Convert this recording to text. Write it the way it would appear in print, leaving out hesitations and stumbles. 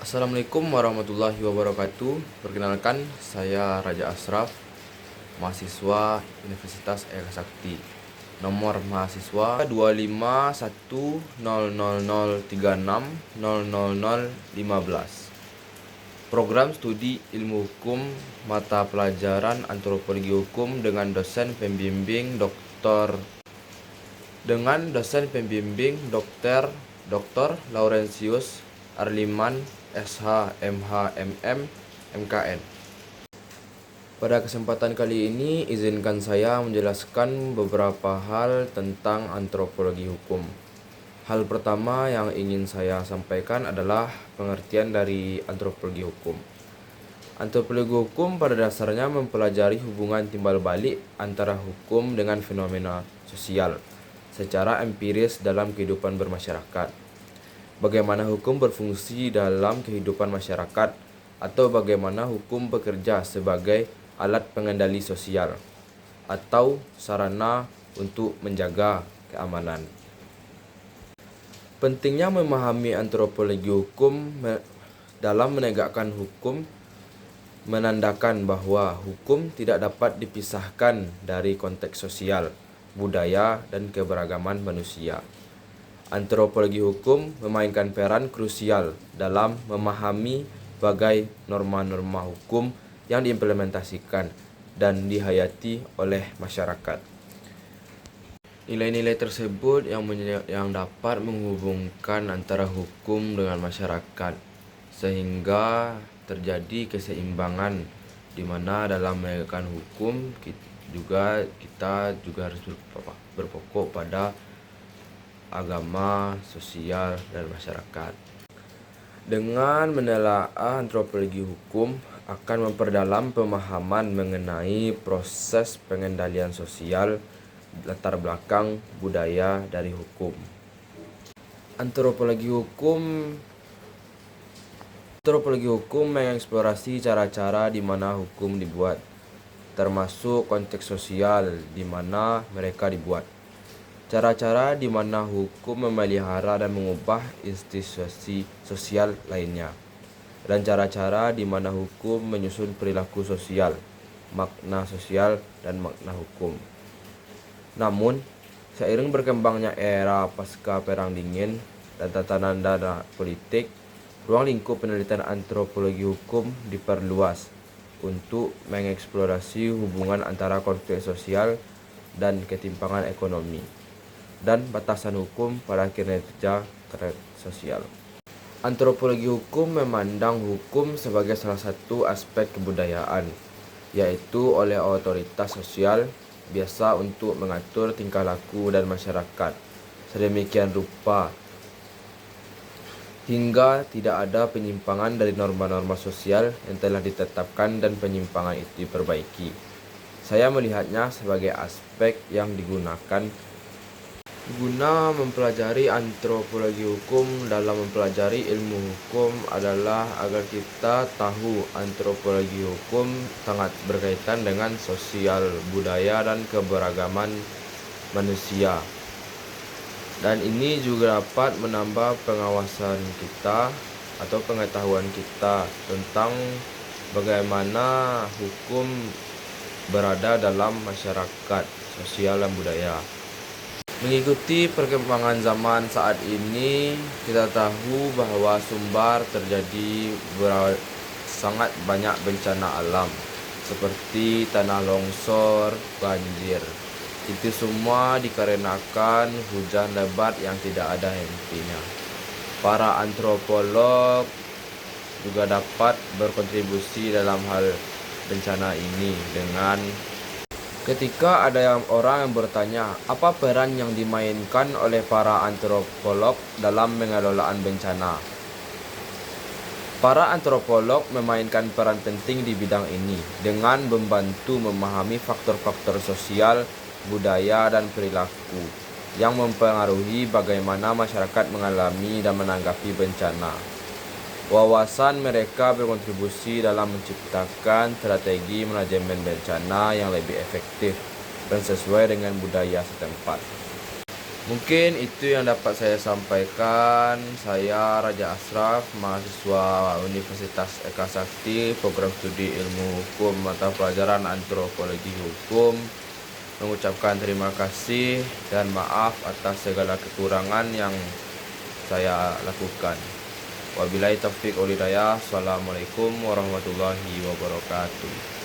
Assalamualaikum warahmatullahi wabarakatuh. Perkenalkan, saya Raja Asraf, mahasiswa Universitas Eka Sakti. Nomor mahasiswa 2510036000015. Program studi Ilmu Hukum, mata pelajaran Antropologi Hukum dengan dosen pembimbing Dr. Laurentius Arliman SH MH MM MKN. Pada kesempatan kali ini izinkan saya menjelaskan beberapa hal tentang antropologi hukum. Hal pertama yang ingin saya sampaikan adalah pengertian dari antropologi hukum. Antropologi hukum pada dasarnya mempelajari hubungan timbal balik antara hukum dengan fenomena sosial secara empiris dalam kehidupan bermasyarakat. Bagaimana hukum berfungsi dalam kehidupan masyarakat, atau bagaimana hukum bekerja sebagai alat pengendali sosial atau sarana untuk menjaga keamanan. Pentingnya memahami antropologi hukum dalam menegakkan hukum menandakan bahwa hukum tidak dapat dipisahkan dari konteks sosial, budaya, dan keberagaman manusia. Antropologi hukum memainkan peran krusial dalam memahami bagai norma-norma hukum yang diimplementasikan dan dihayati oleh masyarakat. Nilai-nilai tersebut yang dapat menghubungkan antara hukum dengan masyarakat sehingga terjadi keseimbangan di mana dalam menegakkan hukum kita juga harus berpokok pada agama, sosial, dan masyarakat. Dengan menelaah antropologi hukum akan memperdalam pemahaman mengenai proses pengendalian sosial, latar belakang budaya dari hukum. Antropologi hukum mengeksplorasi cara-cara di mana hukum dibuat, termasuk konteks sosial di mana mereka dibuat. Cara-cara di mana hukum memelihara dan mengubah institusi sosial lainnya, dan cara-cara di mana hukum menyusun perilaku sosial, makna sosial, dan makna hukum. Namun, seiring berkembangnya era pasca Perang Dingin dan tatanan dana politik, ruang lingkup penelitian antropologi hukum diperluas untuk mengeksplorasi hubungan antara konflik sosial dan ketimpangan ekonomi, dan batasan hukum pada kinerja sosial. Antropologi hukum memandang hukum sebagai salah satu aspek kebudayaan, yaitu oleh otoritas sosial biasa untuk mengatur tingkah laku dan masyarakat sedemikian rupa hingga tidak ada penyimpangan dari norma-norma sosial yang telah ditetapkan dan penyimpangan itu diperbaiki. Saya melihatnya sebagai aspek yang digunakan guna mempelajari antropologi hukum dalam mempelajari ilmu hukum adalah agar kita tahu antropologi hukum sangat berkaitan dengan sosial, budaya, dan keberagaman manusia. Dan ini juga dapat menambah pengawasan kita atau pengetahuan kita tentang bagaimana hukum berada dalam masyarakat, sosial, dan budaya. Mengikuti perkembangan zaman saat ini, kita tahu bahwa sumbar terjadi sangat banyak bencana alam seperti tanah longsor, banjir. Itu semua dikarenakan hujan lebat yang tidak ada hentinya. Para antropolog juga dapat berkontribusi dalam hal bencana ini dengan ketika ada orang yang bertanya, apa peran yang dimainkan oleh para antropolog dalam pengelolaan bencana? Para antropolog memainkan peran penting di bidang ini dengan membantu memahami faktor-faktor sosial, budaya, dan perilaku yang mempengaruhi bagaimana masyarakat mengalami dan menanggapi bencana. Wawasan mereka berkontribusi dalam menciptakan strategi manajemen bencana yang lebih efektif dan sesuai dengan budaya setempat. Mungkin itu yang dapat saya sampaikan. Saya Raja Asraf, mahasiswa Universitas Eka Sakti, program studi Ilmu Hukum mata pelajaran Antropologi Hukum, mengucapkan terima kasih dan maaf atas segala kekurangan yang saya lakukan. Wabillahi taufiq wal hidayah. Wassalamualaikum warahmatullahi wabarakatuh.